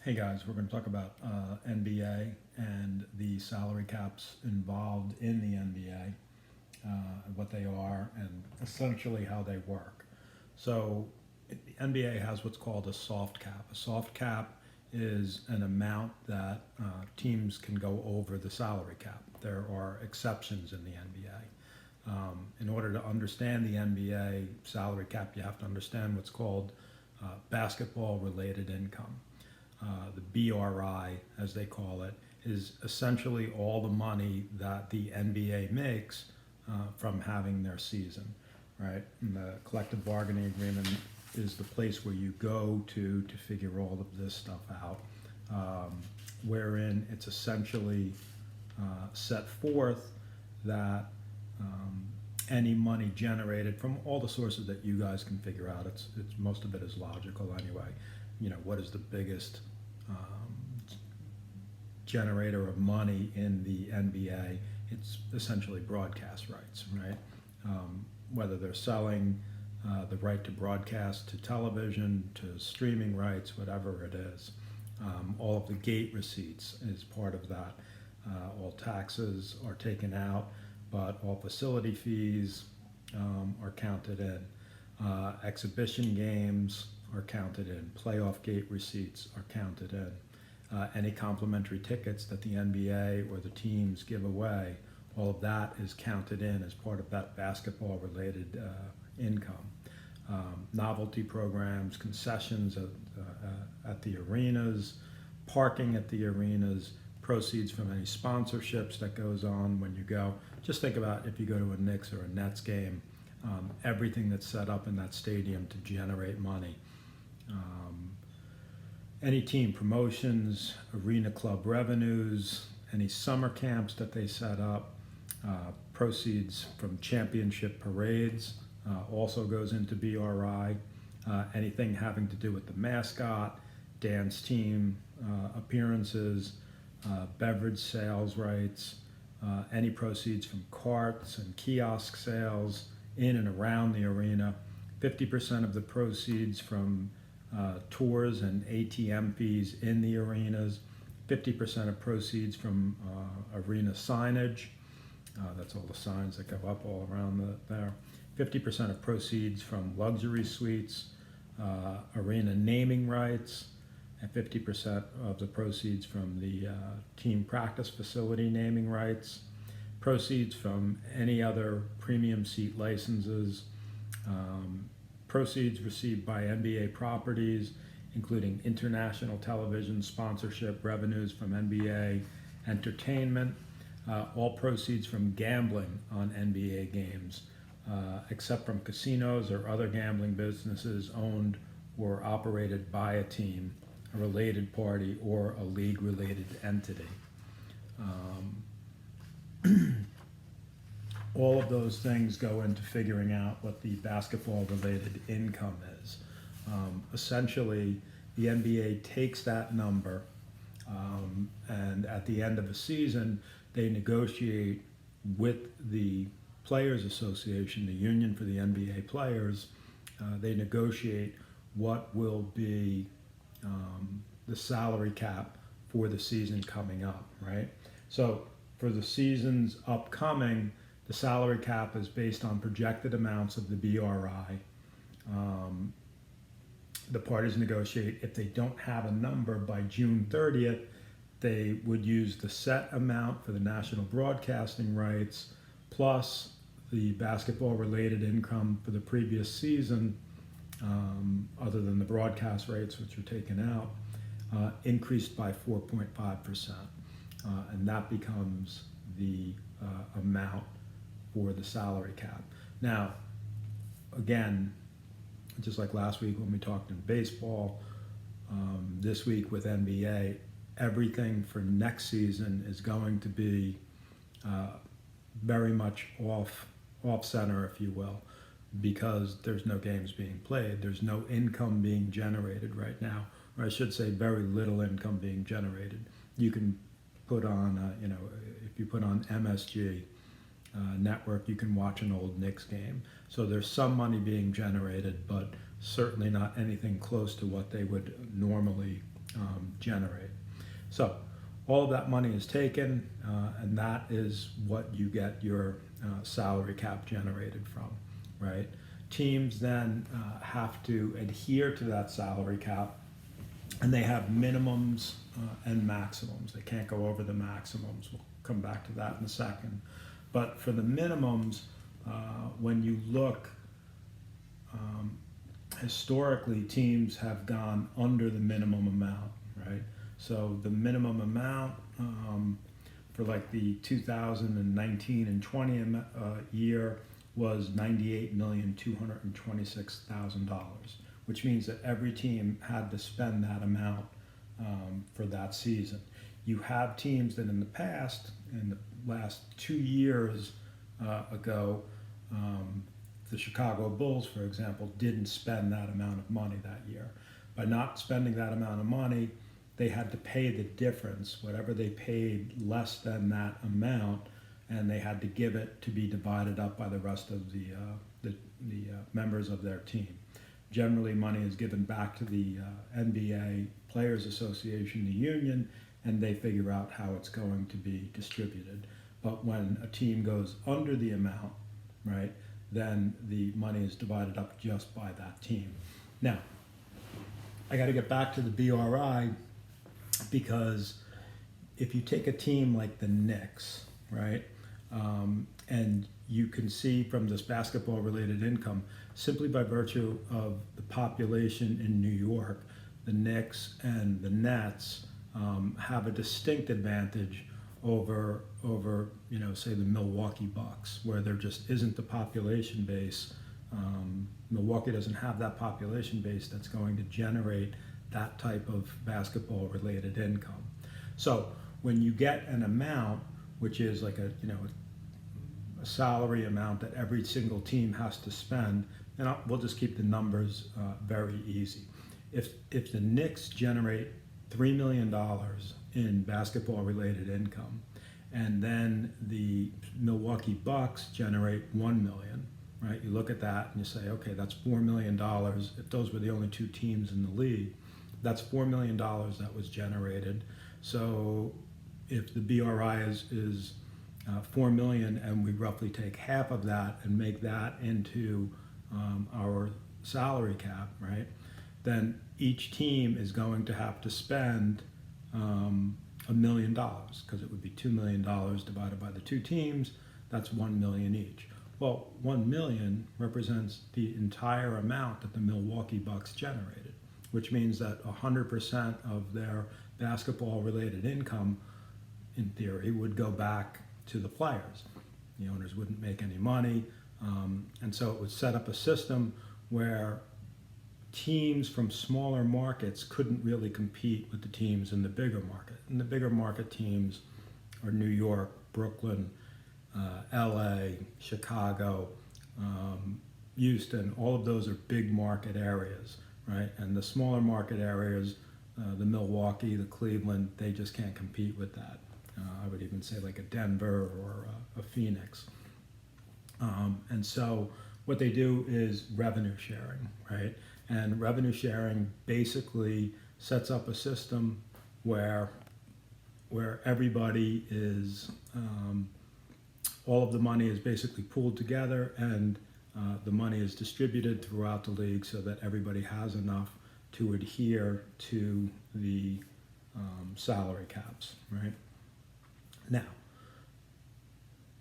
Hey guys, we're going to talk about NBA and the salary caps involved in the NBA, what they are, and essentially how they work. So, the NBA has what's called a soft cap. A soft cap is an amount that teams can go over the salary cap. There are exceptions in the NBA. In order to understand the NBA salary cap, you have to understand what's called basketball related income. The BRI, as they call it, is essentially all the money that the NBA makes from having their season, right? And the collective bargaining agreement is the place where you go to figure all of this stuff out, wherein it's essentially set forth that any money generated from all the sources that you guys can figure out, it's most of it is logical anyway. You know, what is the biggest generator of money in the NBA? It's essentially broadcast rights, right? Whether they're selling the right to broadcast to television, to streaming rights, whatever it is. All of the gate receipts is part of that. All taxes are taken out, but all facility fees are counted in. Exhibition games are counted in. Playoff gate receipts are counted in. Any complimentary tickets that the NBA or the teams give away, all of that is counted in as part of that basketball related income. Novelty programs, concessions at the arenas, parking at the arenas, proceeds from any sponsorships that goes on when you go. Just think about if you go to a Knicks or a Nets game, everything that's set up in that stadium to generate money. Any team promotions, arena club revenues, any summer camps that they set up, proceeds from championship parades also goes into BRI. Anything having to do with the mascot, dance team appearances, beverage sales rights, any proceeds from carts and kiosk sales in and around the arena, 50% of the proceeds from tours and ATM fees in the arenas, 50% of proceeds from arena signage. That's all the signs that go up all around there. 50% of proceeds from luxury suites, arena naming rights, and 50% of the proceeds from the team practice facility naming rights, proceeds from any other premium seat licenses, proceeds received by NBA properties, including international television sponsorship revenues from NBA entertainment, all proceeds from gambling on NBA games, except from casinos or other gambling businesses owned or operated by a team, a related party, or a league-related entity. All of those things go into figuring out what the basketball related income is. Essentially, the NBA takes that number and at the end of a season, they negotiate with the Players Association, the union for the NBA players. They negotiate what will be the salary cap for the season coming up, right? So for the seasons upcoming, the salary cap is based on projected amounts of the BRI. The parties negotiate. If they don't have a number by June 30th, they would use the set amount for the national broadcasting rights plus the basketball related income for the previous season, other than the broadcast rates, which are taken out, increased by 4.5%. And that becomes the amount for the salary cap. Now, again, just like last week when we talked in baseball, this week with NBA, everything for next season is going to be very much off center, if you will, because there's no games being played. There's no income being generated right now, or I should say very little income being generated. You can put on, if you put on MSG, network, you can watch an old Knicks game. So there's some money being generated, but certainly not anything close to what they would normally generate. So all of that money is taken, and that is what you get your salary cap generated from, right? Teams then have to adhere to that salary cap, and they have minimums and maximums. They can't go over the maximums. We'll come back to that in a second. But for the minimums, when you look historically, teams have gone under the minimum amount, right? So the minimum amount for like the 2019 and 20 year was $98,226,000, which means that every team had to spend that amount for that season. You have teams that in the past, in the last 2 years ago, the Chicago Bulls, for example, didn't spend that amount of money that year. By not spending that amount of money, they had to pay the difference, whatever they paid less than that amount, and they had to give it to be divided up by the rest of the members of their team. Generally, money is given back to the NBA Players Association, the union, and they figure out how it's going to be distributed. But when a team goes under the amount, right, then the money is divided up just by that team. Now, I got to get back to the BRI, because if you take a team like the Knicks, right, and you can see from this basketball-related income, simply by virtue of the population in New York, the Knicks and the Nets have a distinct advantage over say the Milwaukee Bucks, where there just isn't the population base. Milwaukee doesn't have that population base that's going to generate that type of basketball related income. So when you get an amount, which is like a salary amount that every single team has to spend, and we'll just keep the numbers very easy. If the Knicks generate $3 million in basketball related income, and then the Milwaukee Bucks generate $1 million, right? You look at that and you say, okay, that's $4 million. If those were the only two teams in the league, that's $4 million that was generated. So if the BRI is 4 million, and we roughly take half of that and make that into our salary cap, right? Then each team is going to have to spend $1 million, because it would be $2 million divided by the two teams. That's 1 million each. Well, 1 million represents the entire amount that the Milwaukee Bucks generated, which means that 100% of their basketball-related income, in theory, would go back to the players. The owners wouldn't make any money, and so it would set up a system where teams from smaller markets couldn't really compete with the teams in the bigger market. And the bigger market teams are New York, Brooklyn, LA, Chicago, Houston. All of those are big market areas, right? And the smaller market areas, the Milwaukee, the Cleveland, they just can't compete with that. I would even say like a Denver or a Phoenix. And so what they do is revenue sharing, right? And revenue sharing basically sets up a system where everybody is, all of the money is basically pooled together, and the money is distributed throughout the league so that everybody has enough to adhere to the salary caps, right? Now,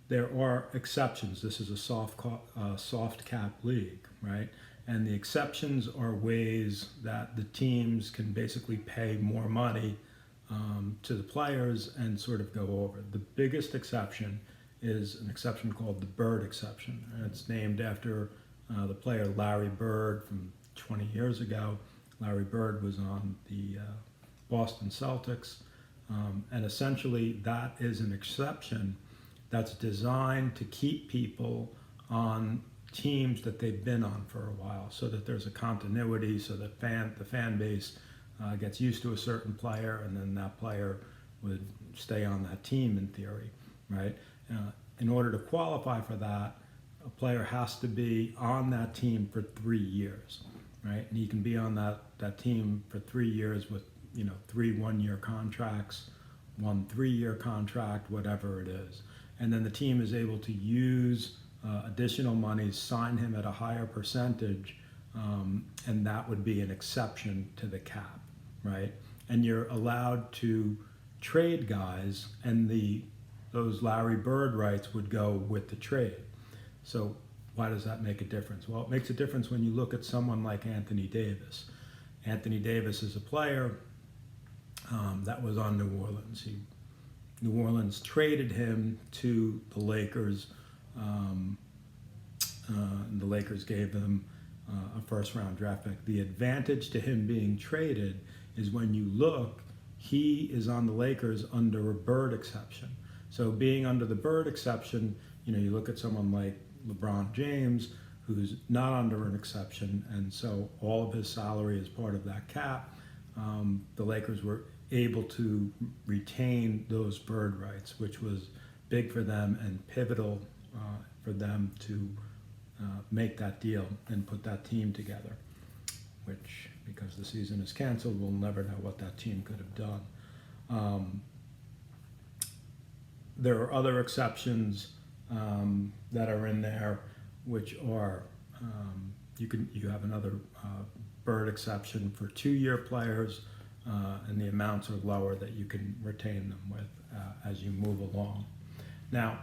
there are exceptions. This is a soft cap league, right? And the exceptions are ways that the teams can basically pay more money to the players and sort of go over. The biggest exception is an exception called the Bird exception. And it's named after the player Larry Bird from 20 years ago. Larry Bird was on the Boston Celtics. And essentially that is an exception that's designed to keep people on teams that they've been on for a while, so that there's a continuity, so that the fan base gets used to a certain player, and then that player would stay on that team in theory, right? In order to qualify for that, a player has to be on that team for 3 years, right? And he can be on that team for 3 years with 3 1-year contracts, 1 3-year contract, whatever it is. And then the team is able to use additional monies, sign him at a higher percentage, and that would be an exception to the cap, right? And you're allowed to trade guys, and those Larry Bird rights would go with the trade. So why does that make a difference? Well, it makes a difference when you look at someone like Anthony Davis. Anthony Davis is a player that was on New Orleans. New Orleans traded him to the Lakers. And the Lakers gave them a first-round draft pick. The advantage to him being traded is when you look, he is on the Lakers under a Bird exception. So being under the Bird exception, you look at someone like LeBron James, who's not under an exception, and so all of his salary is part of that cap. The Lakers were able to retain those Bird rights, which was big for them and pivotal for them to make that deal and put that team together, which, because the season is canceled, we'll never know what that team could have done. There are other exceptions that are in there, which are you have another Bird exception for 2-year players, and the amounts are lower that you can retain them with as you move along. Now,